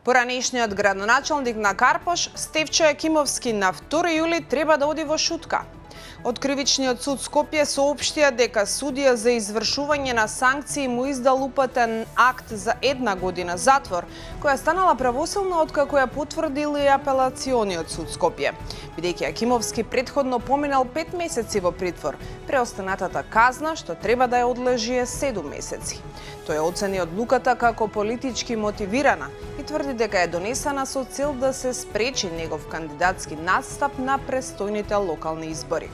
Поранешниот градоначалник на Карпош, Стефчо Јакимовски, на 2 јули треба да оди во шутка. Од Кривичниот суд Скопје соопштија дека судија за извршување на санкции му издал упатен акт за 1 година затвор, која станала правосилна откако ја потврдил и апелациониот суд Скопје. Бидејќи Јакимовски претходно поминал 5 месеци во притвор, преостанатата казна што треба да ја одлежи е 7 месеци. Тој оцени одлуката како политички мотивирана и тврди дека е донесена со цел да се спречи негов кандидатски настап на престојните локални избори.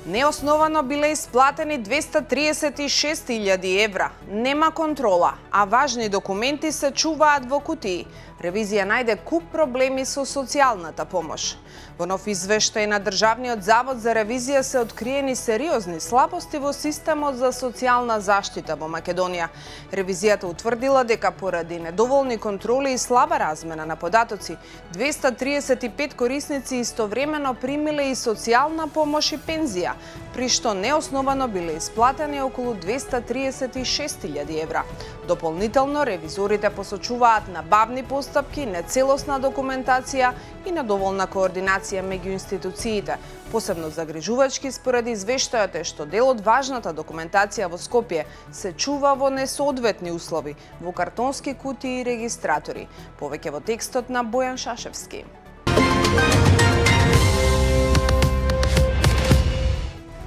Неосновано биле исплатени 236.000 евра. Нема контрола, а важни документи се чуваат во кутии. Ревизија најде куп проблеми со социјалната помош. Во нов извештај на Државниот завод за ревизија се откриени сериозни слабости во системот за социјална заштита во Македонија. Ревизијата утврдила дека поради недоволни контроли и слаба размена на податоци, 235 корисници истовремено примиле и социјална помош и пензија, при што неосновано биле исплатени околу 236.000 евра. Дополнително, ревизорите посочуваат на бавни постапки, нецелосна документација и недоволна координација меѓу институциите. Посебно загрижувачки според извештајот е што дел од важната документација во Скопје се чува во несоодветни услови, во картонски кутии и регистратори. Повеќе во текстот на Бојан Шашевски.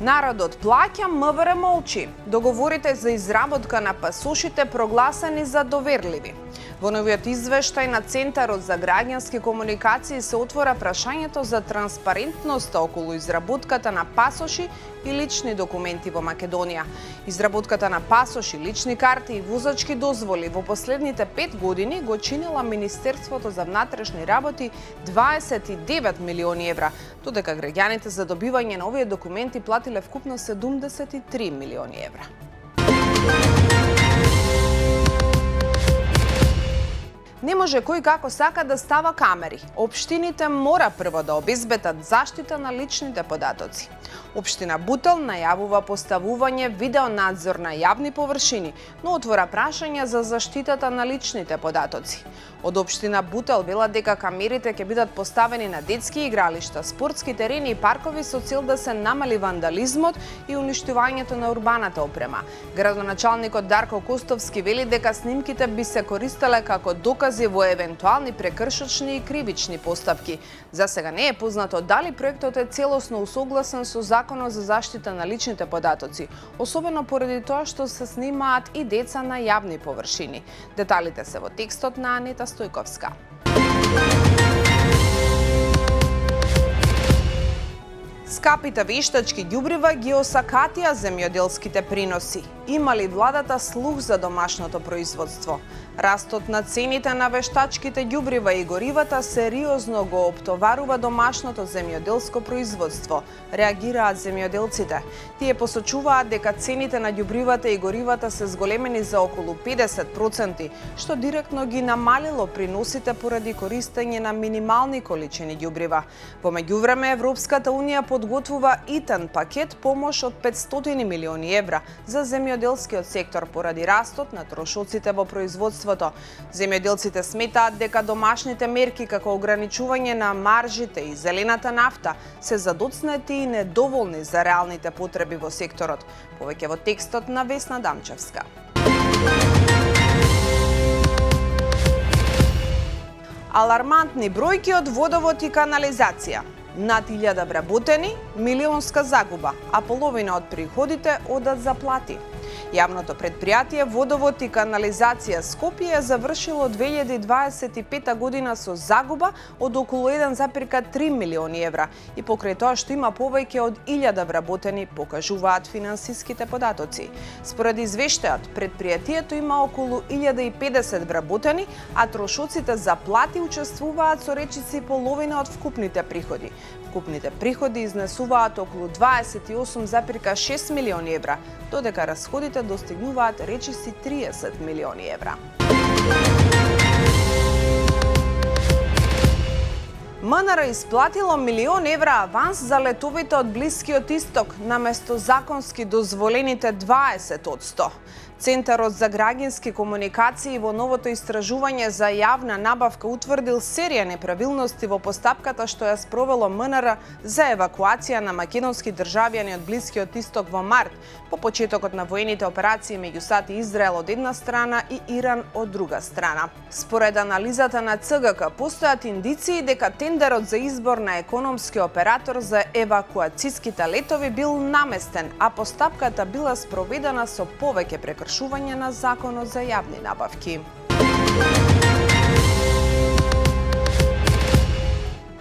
Народот плаќа, МВР молчи. Договорите за изработка на пасошите прогласени за доверливи. Во новиот извештај на Центарот за граѓански комуникации се отвора прашањето за транспарентноста околу изработката на пасоши и лични документи во Македонија. Изработката на пасоши, лични карти и возачки дозволи во последните 5 години го чинела Министерството за внатрешни работи 29 милиони евра, додека граѓаните за добивање на овие документи платиле вкупно 73 милиони евра. Не може кој како сака да става камери. Општините мора прво да обезбедат заштита на личните податоци. Општина Бутел најавува поставување видеонадзор на јавни површини, но отвора прашања за заштитата на личните податоци. Од општина Бутел велат дека камерите ќе бидат поставени на детски игралишта, спортски терени и паркови со цел да се намали вандализмот и уништувањето на урбаната опрема. Градоначалникот Дарко Костовски вели дека снимките би се користеле како докази во евентуални прекршочни и кривични постапки. За сега не е познато дали проектот е целосно усогласен со Законот за заштита на личните податоци, особено поради тоа што се снимаат и деца на јавни површини. Деталите се во текстот на Анета Стојковска. Скапите вештачки ѓубрива ги осакатија земјоделските приноси. Има ли владата слух за домашното производство? Растот на цените на вештачките ѓубрива и горивата сериозно го оптоварува домашното земјоделско производство, реагираат земјоделците. Тие посочуваат дека цените на ѓубривата и горивата се зголемени за околу 50%, што директно ги намалило приносите поради користење на минимални количини ѓубрива. Во меѓувреме, Европската Унија подготвува итен пакет помош од 500 милиони евра за земјоделскиот сектор поради растот на трошоците во производството. Земјоделците сметаат дека домашните мерки како ограничување на маржите и зелената нафта се задоцнети и недоволни за реалните потреби во секторот. Повеќе во текстот на Весна Дамчевска. Алармантни бројки од водовод и канализација. Над 1000 вработени, милионска загуба, а половина од приходите одат за плати. Јавното предпријатие Водовод и канализација Скопје завршило 2025 година со загуба од околу 1,3 милиони евра и покрај тоа што има повеќе од 1000 вработени, покажуваат финансиските податоци. Според извештајот, предпријатието има околу 1050 вработени, а трошоците за плати учествуваат со речиси половина од вкупните приходи. Вкупните приходи изнесуваат околу 28,6 милиони евра, додека расходите достигнуваат речиси 30 милиони евра. МНР исплатило €1.000.000 аванс за летовите од Блискиот Исток наместо законски дозволените 20%. Центарот за граѓански комуникации во новото истражување за јавна набавка утврдил серија неправилности во постапката што ја спровело МНР за евакуација на македонски државјани од Блискиот Исток во март, по почетокот на воените операции меѓу САД и Израел од една страна и Иран од друга страна. Според анализата на ЦГК, постојат индиции дека тендерот за избор на економски оператор за евакуациските летови бил наместен, а постапката била спроведена со повеќе прекршување на Законот за јавни набавки.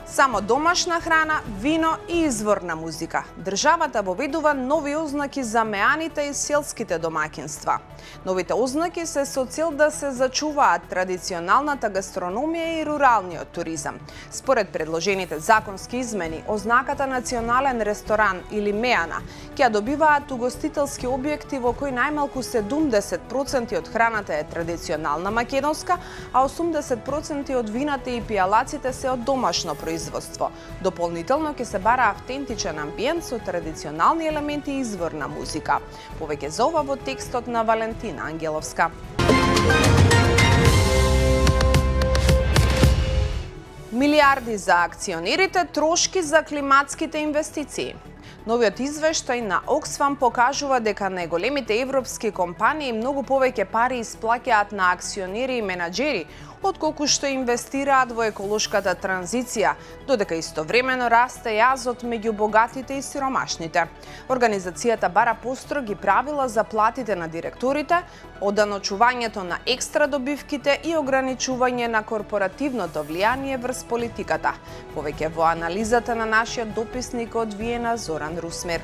Само домашна храна, вино и изворна музика. Државата воведува нови ознаки за меаните и селските домаќинства. Новите ознаки се со цел да се зачуваат традиционалната гастрономија и руралниот туризам. Според предложените законски измени, ознаката национален ресторан или меана ќе добиваат угостителски објекти во кои најмалку 70% од храната е традиционална македонска, а 80% од вината и пијалаците се од домашно производство. Дополнително ќе се бара автентичен амбиент со традиционални елементи и изворна музика. Повеќе за ова во текстот на Валентина Ангеловска. Милиарди за акционерите, трошки за климатските инвестиции. Новиот извештај на Оксфам покажува дека најголемите европски компании многу повеќе пари исплаќаат на акционери и менаџери, отколку што инвестираат во еколошката транзиција, додека истовремено расте јазот меѓу богатите и сиромашните. Организацијата бара построги правила за платите на директорите, оданочувањето на екстра добивките и ограничување на корпоративното влијание врз политиката. Повеќе во анализата на нашиот дописник од Виена Зоран Русмер.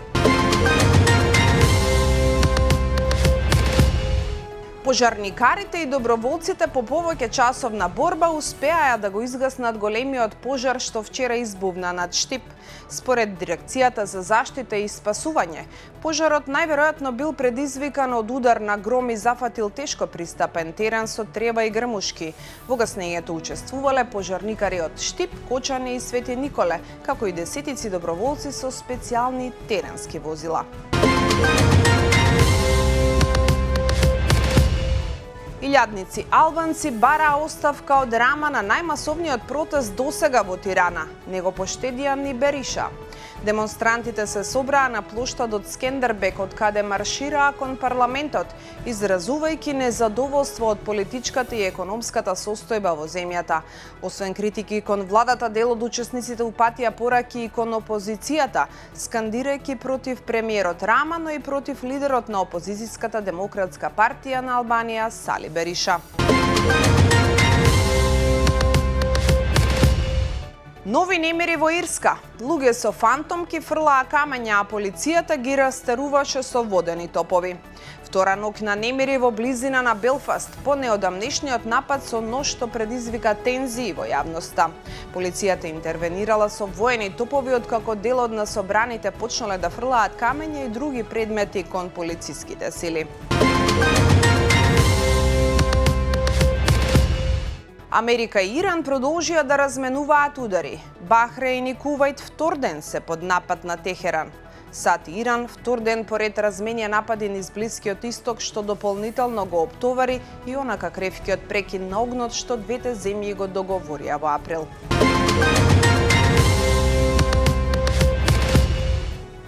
Пожарникарите и доброволците по повеќе часовна борба успеаја да го изгаснат големиот пожар што вчера избувна над Штип. Според Дирекцијата за заштита и спасување, пожарот најверојатно бил предизвикан од удар на гром и зафатил тешко пристапен терен со трева и грмушки. Во гаснењето учествувале пожарникари од Штип, Кочани и Свети Николе, како и десетици доброволци со специјални теренски возила. Илјадници албанци бараа оставка од Рама на најмасовниот протест досега во Тирана. Не го поштедија ни Бериша. Демонстрантите се собраа на плоштадот Скендербек, од каде маршираа кон парламентот, изразувајќи незадоволство од политичката и економската состојба во земјата. Освен критики кон владата, дел од учесниците упатија пораки и кон опозицијата, скандирајќи против премиерот Рама, но и против лидерот на опозицијската демократска партија на Албанија Сали Бериша. Нови немири во Ирска. Луѓе со фантомки фрлаа камења, а полицијата ги растеруваше со водени топови. Втора ноќна немири во близина на Белфаст по неодамнешниот напад со нож што предизвика тензии во јавноста. Полицијата интервенирала со воени топови откако дел од насобраните почнале да фрлаат камења и други предмети кон полициските сили. Америка и Иран продолжија да разменуваат удари. Бахрейн и Кувајт втор ден се под напад на Техеран. САД и Иран втор ден поред разменија напади низ Блискиот Исток, што дополнително го оптовари и онака кревкиот прекин на огнот што двете земји го договорија во април.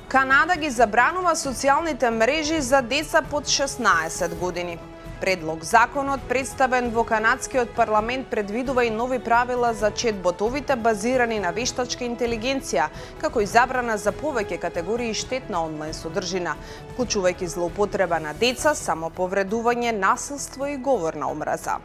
Канада ги забранува социјалните мрежи за деца под 16 години. Предлог законот, представен во канадскиот парламент, предвидува и нови правила за четботовите базирани на вештачка интелигенција, како и забрана за повеќе категории штетна онлайн содржина, вклучувајќи злоупотреба на деца, самоповредување, насилство и говор на омраза.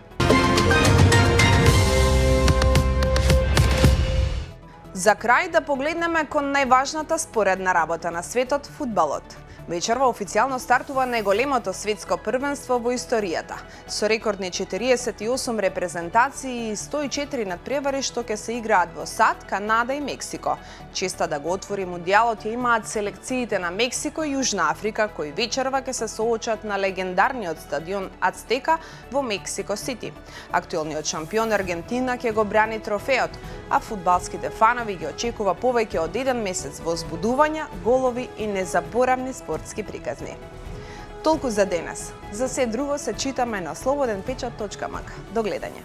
За крај да погледнеме кон најважната споредна работа на светот, фудбалот. Вечерва официјално стартува најголемото светско првенство во историјата. Со рекордни 48 репрезентации и 104 надпревари што ќе се играат во САД, Канада и Мексико. Честа да го отвори мундијалот ја имаат селекциите на Мексико и Јужна Африка, кои вечерва ќе се соочат на легендарниот стадион Ацтека во Мексико Сити. Актуелниот шампион Аргентина ќе го брани трофеот, а фудбалските фанови ги очекува повеќе од еден месец возбудувања, голови и незаборавни спортски приказни. Толку за денес. За се друго се читаме на slobodnpečat.mk. До гледање.